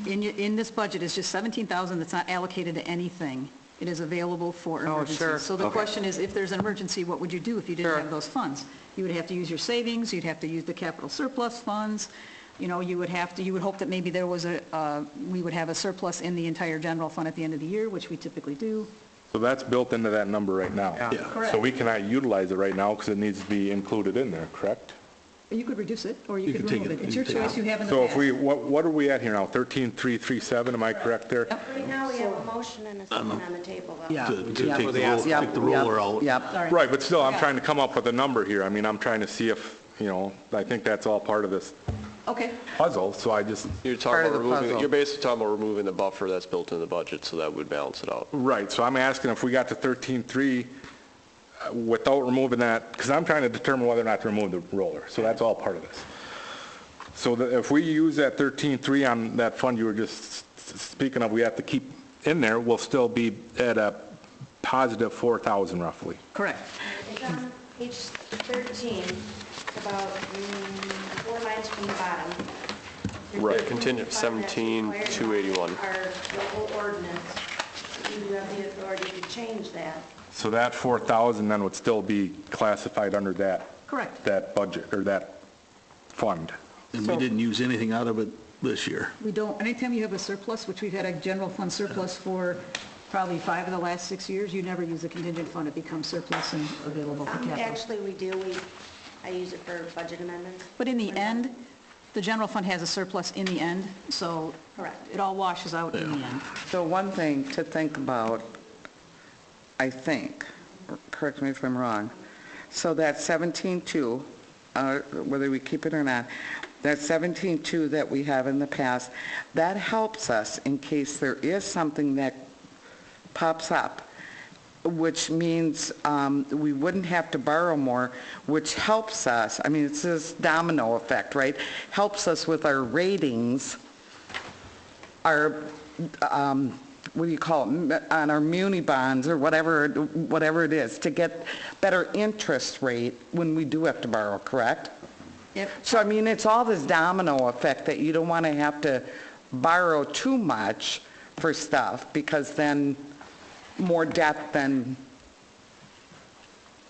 In this budget is just $17,000 that's not allocated to anything. It is available for emergencies. sure. So the question is, if there's an emergency, what would you do if you didn't Sure. have those funds? You would have to use your savings, you'd have to use the capital surplus funds, you know, you would hope that maybe there was we would have a surplus in the entire general fund at the end of the year, which we typically do. So that's built into that number right now? Yeah. Yeah. Correct. So we cannot utilize it right now because it needs to be included in there, correct? You could reduce it, or you You could can take remove it- it. It's your you can take choice, you have in the So past. if we, what are we at here now? 13,337, am I correct there? Right now, we have a motion and a second on the table, though. Yeah. To Yep. take the take the roller out. Yep. Sorry. Right, but still, I'm Yeah. trying to come up with a number here. I mean, I'm trying to see if, I think that's all part of this Okay, puzzle, so I just, You're Part talking of about the removing, puzzle. you're basically talking about removing the buffer that's built in the budget, so that would balance it out. right, so I'm asking if we got to 13.3 without removing that, because I'm trying to determine whether or not to remove the roller, so that's all part of this. So if we use that 13.3 on that fund you were just speaking of, we have to keep in there, we'll still be at a positive 4,000 roughly. correct. It's on page 13, about 4 lines from the bottom. Right, contingent 17,281. Our local ordinance, you have the authority to change that. So that 4,000 then would still be classified under that, Correct. that budget, or that fund. And we didn't use anything out of it this year. We don't, anytime you have a surplus, which we've had a general fund surplus for probably 5 of the last 6 years, you never use the contingent fund, it becomes surplus and available for capital. Actually, we do, I use it for budget amendments. But in the end, the general fund has a surplus in the end, so Correct. it all washes out in the end. So one thing to think about, I think, correct me if I'm wrong, so that 17.2, whether we keep it or not, that 17.2 that we have in the past, that helps us in case there is something that pops up, which means we wouldn't have to borrow more, which helps us, I mean, it's this domino effect, right? Helps us with our ratings, our, what do you call it, on our muni bonds or whatever it is, to get better interest rate when we do have to borrow, correct? Yep. So, I mean, it's all this domino effect that you don't want to have to borrow too much for stuff, because then more debt than,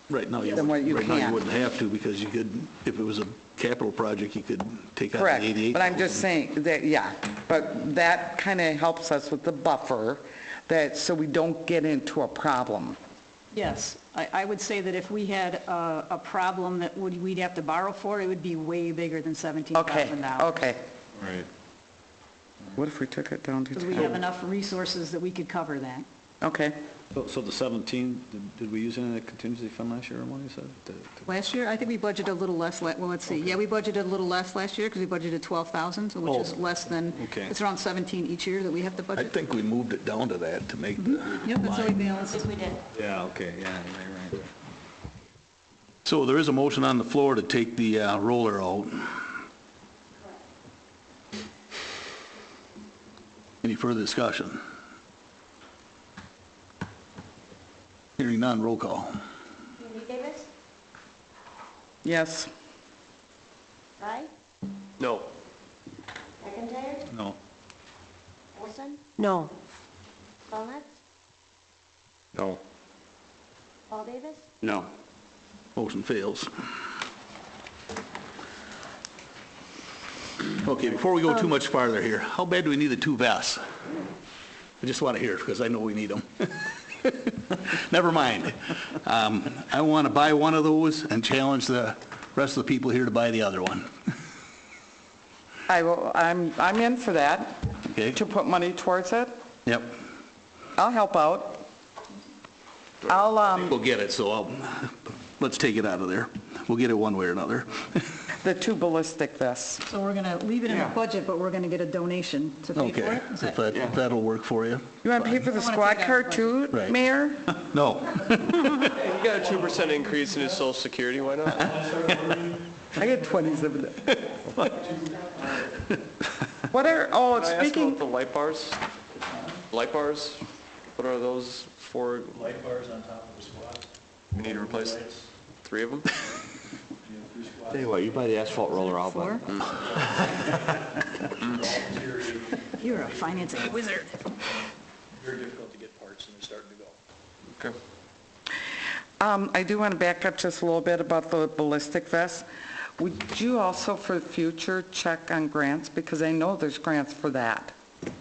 Right now, Then what you right now you can't. wouldn't have to, because you could, if it was a capital project, you could take out the correct. 88. But I'm just saying that, yeah, but that kind of helps us with the buffer, that, so we don't get into a problem. Yes, I would say that if we had a problem that we'd have to borrow for, it would be way bigger than $17,000. Okay. Right. What if we took it down to Because we 10? have enough resources that we could cover that. Okay. So the 17, did we use any of the contingency fund last year, or what you said? Last year, I think we budgeted a little less, well, let's see, yeah, we budgeted a little less last year because we budgeted 12,000, so which is less than, okay. it's around 17 each year that we have to I budget. think we moved it down to that to make the Yep, that's how we line. balance Yes, it. we did. Yeah, okay, yeah, right. So there is a motion on the floor to take the roller out. Any further discussion? Hearing none, roll call. Andy Davis? Yes. Fry? No. McIntyre? No. Olson? No. Walnuts? No. Paul Davis? No. Motion fails. Okay, before we go too much farther here, how bad do we need the 2 vests? I just want to hear it, because I know we need them. Never mind. I want to buy one of those and challenge the rest of the people here to buy the other one. I'm in for that, Okay? to put money towards it. Yep. I'll help out. I'll, We'll get it, so let's take it out of there. We'll get it one way or another. the 2 ballistic vests. So we're going to leave it in the budget, but we're going to get a donation to pay for Okay, it? Is if that- that'll work for you. You want to pay for the I wanna squad take that car out of too, Right. Mayor? No. You got a 2% increase in his social security, why not? I get 20s of it. What are, oh, Can I ask speaking, about the light bars? Light bars, what are those for? Light bars on top of the squad. We need to replace 3 of them? Tell you what, you buy the asphalt roller, I'll buy 4? it. You're a financing wizard. Very difficult to get parts and they're starting to go. Okay. I do want to back up just a little bit about the ballistic vests. Would you also, for the future, check on grants? Because I know there's grants for that.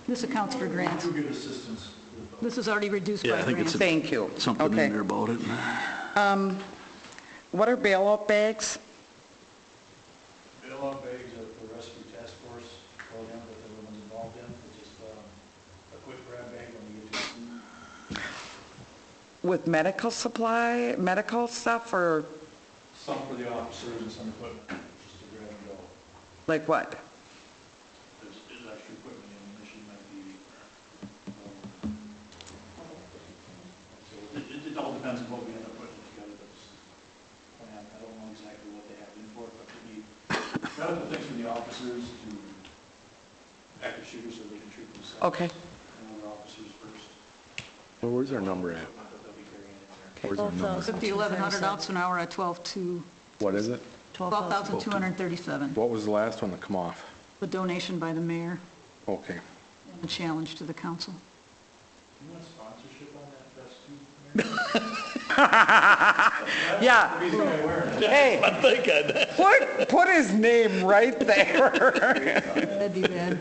This accounts for grants. You get assistance. This is already reduced by Yeah, I think grants. it's Thank you. something in Okay. there about it. What are bailout bags? with medical stuff, or Some for the officers and some equipment, just to grab and go. like what? There's extra equipment in the machine might be. So it all depends on what we end up putting together, that's plan. I don't know exactly what they have in for it, but to be, medical things for the officers to active shooters so they can treat themselves. Okay. And other officers first. Well, where's our number at? Equipment that they'll be carrying in there. Where's our number? Took the 1,100 out, so now we're at 12,237. What is it? 12,237. What was the last one to come off? The donation by the mayor Okay. and the challenge to the council. You want sponsorship on that vest too? Yeah. Hey, put his name right there. That'd be bad.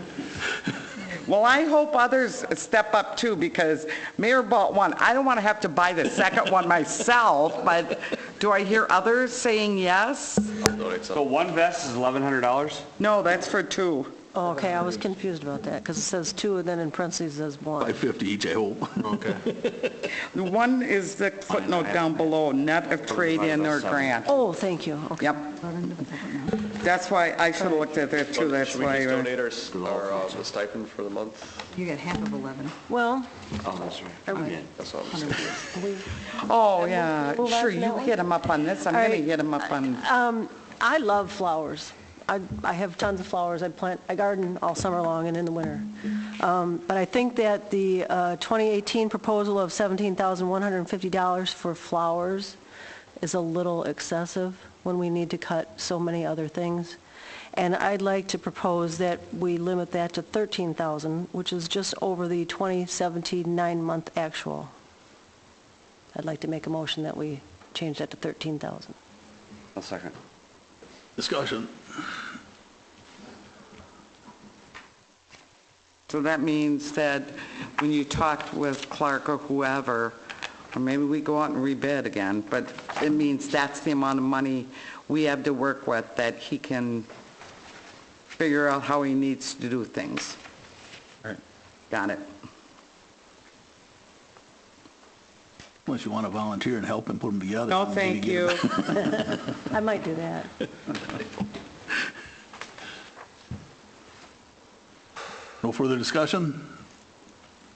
Well, I hope others step up too, because Mayor bought one. I don't want to have to buy the second one myself, but do I hear others saying yes? I'll donate some. So one vest is $1,100? No, that's for two. Oh, okay, I was confused about that, because it says 2, and then in parentheses it says 1. $550 each, I hope. Okay. The one is the footnote down below, net of trade-in or grant. Oh, thank you, okay. Yep. That's why, I should have looked at that too, that's Should we why. just donate our the stipend for the month? You got half of 11. Well, Oh, that's right. are we, That's what I'm saying. we, Oh, yeah, Move on sure, from that you one? hit him up on this, I'm All gonna right. hit him up on, I love flowers. I have tons of flowers. I garden all summer long and in the winter. But I think that the 2018 proposal of $17,150 for flowers is a little excessive when we need to cut so many other things. And I'd like to propose that we limit that to $13,000, which is just over the 2017 9-month actual. I'd like to make a motion that we change that to $13,000. I'll second. Discussion. so that means that when you talked with Clark or whoever, or maybe we go out and rebid again, but it means that's the amount of money we have to work with, that he can figure out how he needs to do things. Right. Got it. Unless you want to volunteer and help and put them together. No, maybe thank get you. it. I might do that. No further discussion?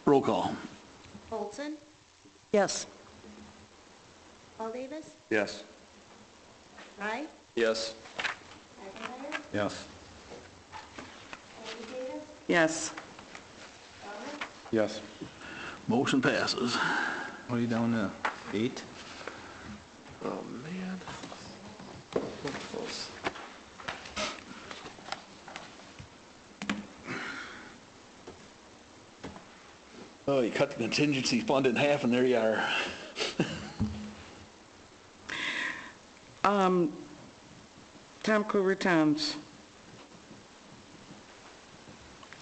Roll call. Olson? Yes. Paul Davis? Yes. Wright? Yes. McIntyre? Yes. Andy Davis? Yes. Bauer? Yes. Motion passes. What are you down to, 8? Oh, man. So close. Oh, you cut the contingency fund in half and there you are. Tom Cooper Towns.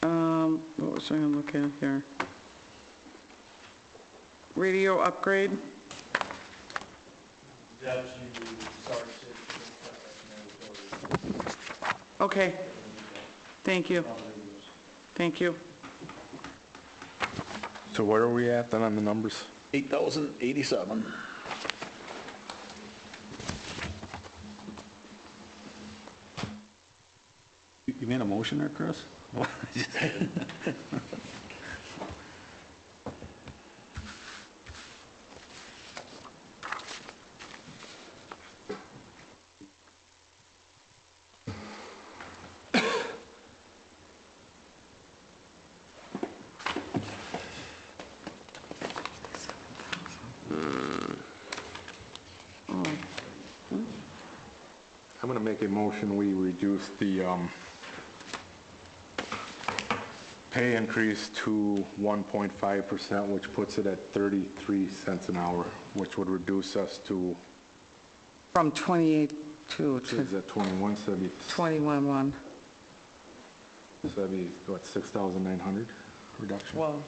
What was I gonna look at here? Radio upgrade? That's usually start 6. Okay. Thank you. Thank you. So where are we at then on the numbers? 8,087. You made a motion there, Chris? I'm going to make a motion, we reduce the pay increase to 1.5%, which puts it at 33 cents an hour, which would reduce us to, From 28 to is that 21, so that'd be, 21.1. so that'd be, what, 6,900 reduction? Well,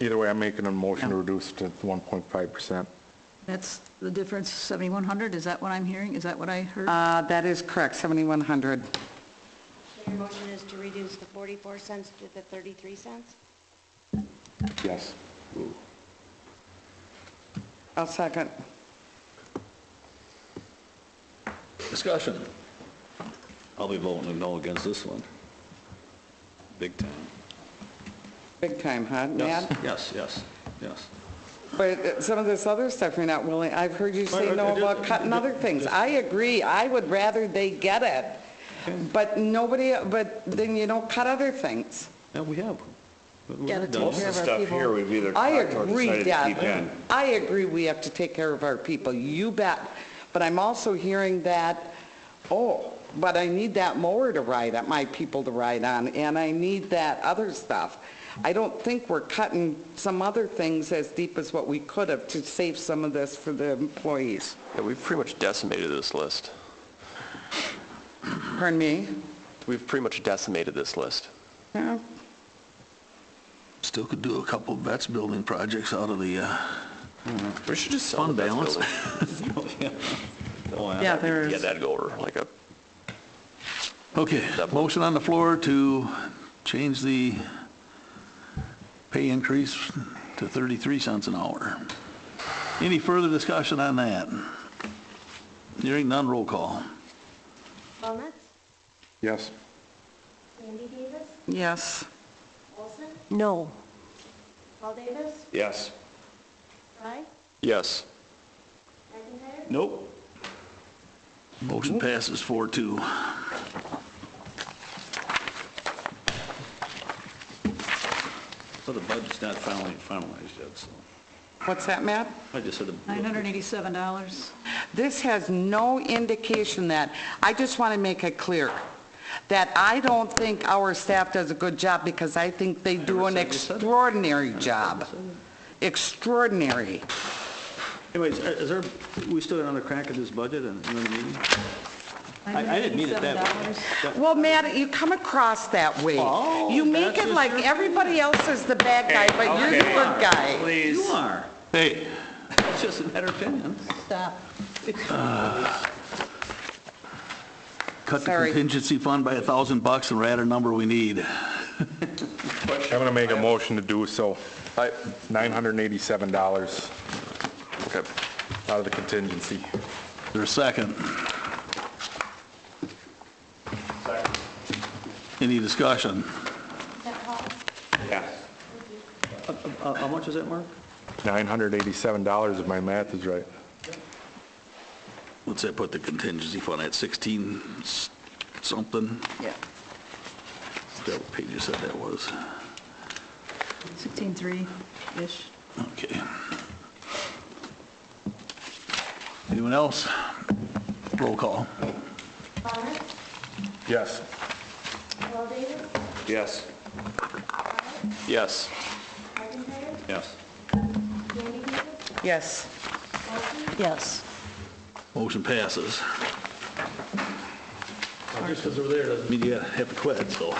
Either way, I'm making a motion to reduce to 1.5%. That's the difference, 7,100, is that what I'm hearing? Is that what I heard? that is correct, 7,100. Your motion is to reduce the 44 cents to the 33 cents? Yes. I'll second. Discussion. I'll be voting no against this one. Big time. Big time, huh, Matt? Yes, yes, yes. But some of this other stuff you're not willing, I've heard you say no about cutting other things. I agree, I would rather they get it, but then you don't cut other things. Yeah, we have. Yeah, to take Most of care the of our stuff people. here, we've either I talked or agree, decided to keep Deb. in. I agree we have to take care of our people, you bet. But I'm also hearing that, but I need that mower to ride, my people to ride on, and I need that other stuff. I don't think we're cutting some other things as deep as what we could have to save some of this for the employees. Yeah, we've pretty much decimated this list. Pardon me? We've pretty much decimated this list. Yeah. Still could do a couple of vets building projects out of the We should just sell fund the balance. building. Yeah, there Yeah, is. that'd go over like a, Okay, motion on the floor to change the pay increase to 33 cents an hour. Any further discussion on that? Hearing none, roll call. Walnuts, Yes. Sandy Davis, Yes. Olson, No. Paul Davis, Yes. Fry, yes. McIntyre, Nope. Motion passes 4-2. So the budget's not finalized yet, so. What's that, Matt? I just said. $987. This has no indication that, I just want to make it clear, that I don't think our staff does a good job, because I think they do an extraordinary job. Extraordinary. Anyways, is there, we still got another crack at this budget and another meeting? I didn't mean it that way. $987. Well, Matt, you come across that way. Oh, You make that's it like just- everybody else is the bad guy, but you're the good guy. Please. You are. Hey, It's just a matter of opinion. Stop. cut the Sorry. contingency fund by $1,000 and we're at a number we need. I'm going to make a motion to do so. $987 Okay. out of the contingency. There's a second. Any discussion? Yeah. How much is that, Mark? $987 if my math is right. What's that put the contingency fund at, 16 something? Yeah. Is that what page you said that was? 16.3-ish. Okay. Anyone else? Roll call. Walnuts, Yes. Paul Davis, Yes. Yes. McIntyre, Yes. Sandy Davis, Yes. Olson, Yes. Motion passes. Just because we're there doesn't mean you have to quit, so.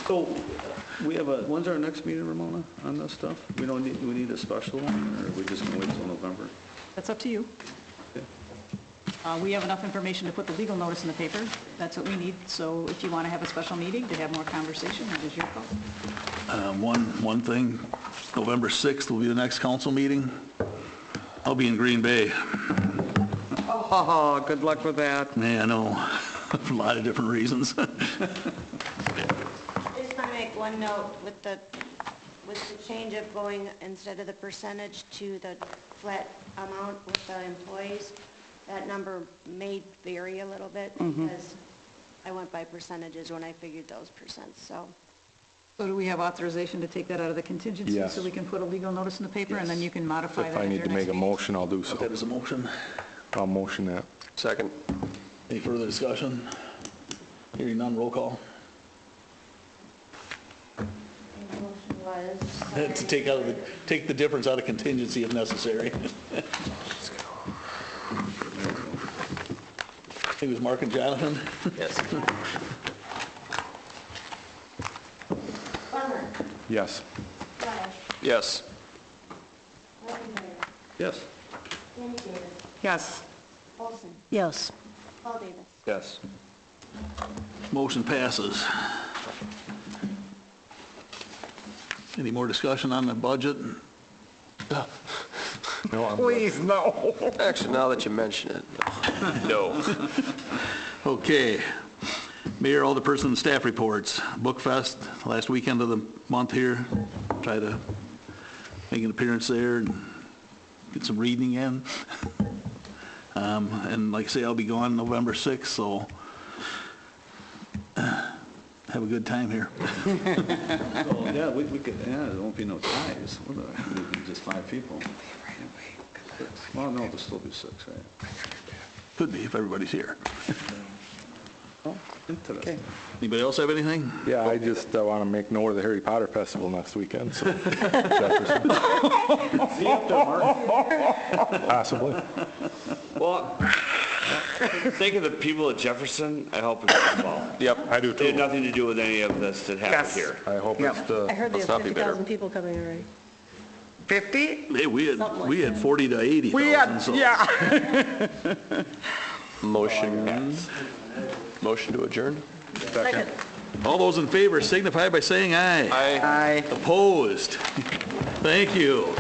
So, we have when's our next meeting, Ramona, on this stuff? We need a special one, or are we just going to wait until November? That's up to you. We have enough information to put the legal notice in the paper. That's what we need. So if you want to have a special meeting to have more conversation, it is your call. One thing, November 6th will be the next council meeting. I'll be in Green Bay. Oh, good luck with that. Yeah, I know, for a lot of different reasons. I just want to make one note with the change of going instead of the percentage to the flat amount with the employees. That number may vary a little bit because I went by percentages when I figured those percents, so. So do we have authorization to take that out of the contingency? Yes. So we can put a legal notice in the paper and then you can modify that If I at need your to next make a meeting? motion, I'll do That so. is a motion. I'll motion that. Second. Any further discussion? Hearing none, roll call. And the motion was. To take the difference out of contingency if necessary. I think it was Mark and Jonathan. Yes. Plummer, Yes. Fry, Yes. McIntyre, Yes. Sandy Davis, Yes. Olson, Yes. Paul Davis. Yes. Motion passes. Any more discussion on the budget? Please, no. Actually, now that you mention it, no. Okay. Mayor, Alderperson, and staff reports. Bookfest, last weekend of the month here. Try to make an appearance there and get some reading in. And like I say, I'll be gone November 6th, so have a good time here. Yeah, we could, yeah, there won't be no ties. Just 5 people. Well, no, there'll still be 6, right? Could be if everybody's here. Interesting. Anybody else have anything? Yeah, I just want to make note of the Harry Potter Festival next weekend, so. Possibly. Well, think of the people at Jefferson, I hope it's involved. Yep, I do They had too. nothing to do with any of this that happened here. I hope it's the. I heard they Let's have not be bitter. 50,000 people coming already. 50? Hey, we had 40 to 80,000. We had, so- yeah. Motion to adjourn? Second. All those in favor signify by saying aye. Aye. Aye. Opposed? Thank you.